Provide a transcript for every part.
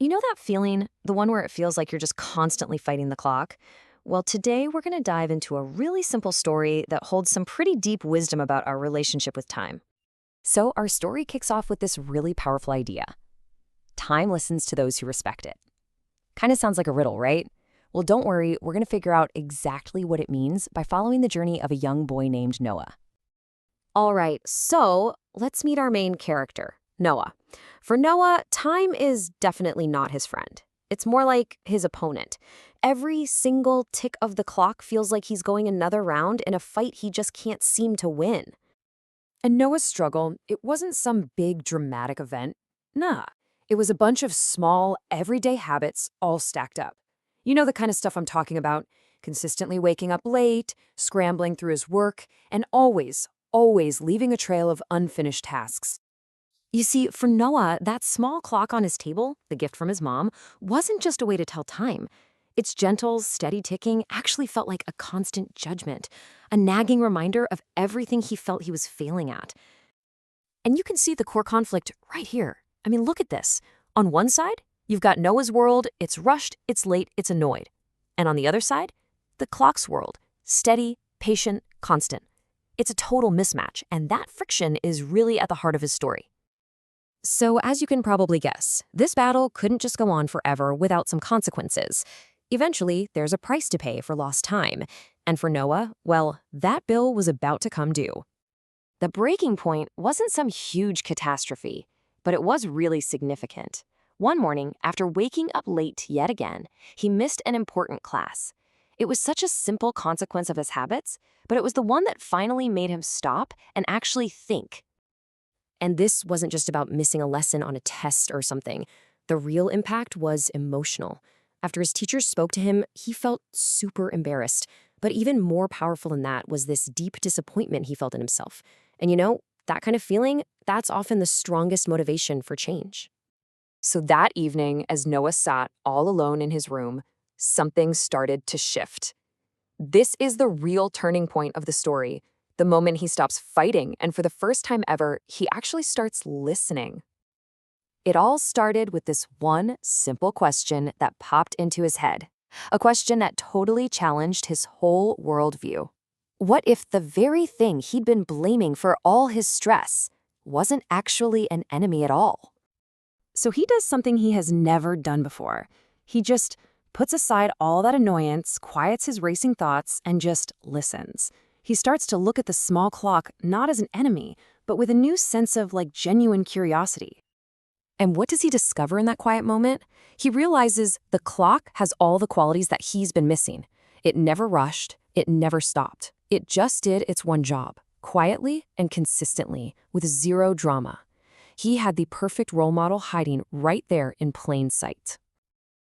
You know that feeling, the one where it feels like you're just constantly fighting the clock? Well, today we're going to dive into a really simple story that holds some pretty deep wisdom about our relationship with time. So, our story kicks off with this really powerful idea: time listens to those who respect it. Kind of sounds like a riddle, right? Well, don't worry, we're going to figure out exactly what it means by following the journey of a young boy named Noah. All right, so let's meet our main character, Noah. For Noah, time is definitely not his friend. It's more like his opponent. Every single tick of the clock feels like he's going another round in a fight he just can't seem to win. And Noah's struggle, it wasn't some big dramatic event. Nah, it was a bunch of small, everyday habits all stacked up. You know the kind of stuff I'm talking about: consistently waking up late, scrambling through his work, and always leaving a trail of unfinished tasks. You see, for Noah, that small clock on his table, the gift from his mom, wasn't just a way to tell time. Its gentle, steady ticking actually felt like a constant judgment, a nagging reminder of everything he felt he was failing at. And you can see the core conflict right here. I mean, look at this. On one side, you've got Noah's world: it's rushed, it's late, it's annoyed. And on the other side, the clock's world: steady, patient, constant. It's a total mismatch, and that friction is really at the heart of his story. So, as you can probably guess, this battle couldn't just go on forever without some consequences. Eventually, there's a price to pay for lost time. And for Noah, well, that bill was about to come due. The breaking point wasn't some huge catastrophe, but it was really significant. One morning, after waking up late yet again, he missed an important class. It was such a simple consequence of his habits, but it was the one that finally made him stop and actually think. And this wasn't just about missing a lesson on a test or something. The real impact was emotional. After his teacher spoke to him, he felt super embarrassed. But even more powerful than that was this deep disappointment he felt in himself. And you know, that kind of feeling, that's often the strongest motivation for change. So that evening, as Noah sat all alone in his room, something started to shift. This is the real turning point of the story. The moment he stops fighting, and for the first time ever, he actually starts listening. It all started with this one simple question that popped into his head. A question that totally challenged his whole worldview. What if the very thing he'd been blaming for all his stress wasn't actually an enemy at all? So he does something he has never done before. He just puts aside all that annoyance, quiets his racing thoughts, and just listens. He starts to look at the small clock not as an enemy, but with a new sense of genuine curiosity. And what does he discover in that quiet moment? He realizes the clock has all the qualities that he's been missing. It never rushed, it never stopped. It just did its one job, quietly and consistently, with zero drama. He had the perfect role model hiding right there in plain sight.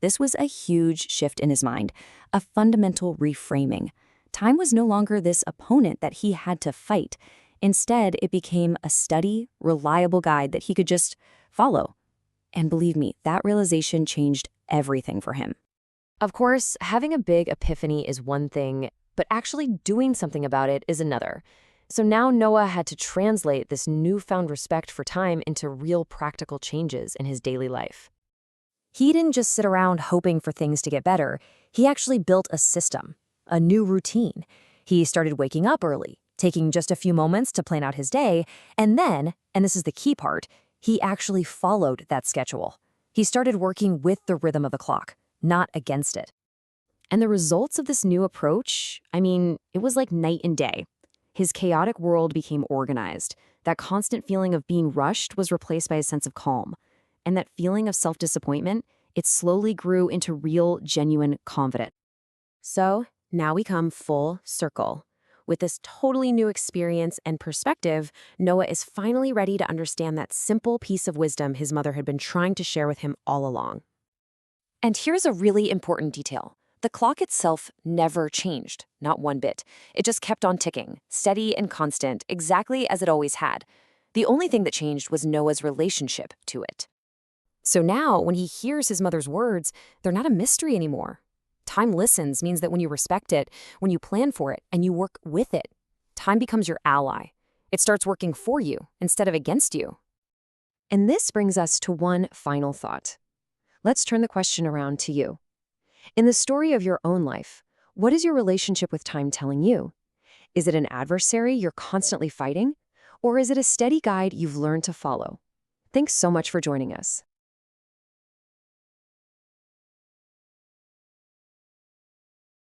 This was a huge shift in his mind, a fundamental reframing. Time was no longer this opponent that he had to fight. Instead, it became a steady, reliable guide that he could just follow. And believe me, that realization changed everything for him. Of course, having a big epiphany is one thing, but actually doing something about it is another. So now Noah had to translate this newfound respect for time into real practical changes in his daily life. He didn't just sit around hoping for things to get better. He actually built a system, a new routine. He started waking up early, taking just a few moments to plan out his day, and then, and this is the key part, he actually followed that schedule. He started working with the rhythm of the clock, not against it. And the results of this new approach, it was like night and day. His chaotic world became organized. That constant feeling of being rushed was replaced by a sense of calm. And that feeling of self-disappointment, it slowly grew into real, genuine confidence. So now we come full circle. With this totally new experience and perspective, Noah is finally ready to understand that simple piece of wisdom his mother had been trying to share with him all along. And here's a really important detail. The clock itself never changed, not one bit. It just kept on ticking, steady and constant, exactly as it always had. The only thing that changed was Noah's relationship to it. So now, when he hears his mother's words, they're not a mystery anymore. Time listens means that when you respect it, when you plan for it, and you work with it, time becomes your ally. It starts working for you instead of against you. And this brings us to one final thought. Let's turn the question around to you. In the story of your own life, what is your relationship with time telling you? Is it an adversary you're constantly fighting? Or is it a steady guide you've learned to follow? Thanks so much for joining us.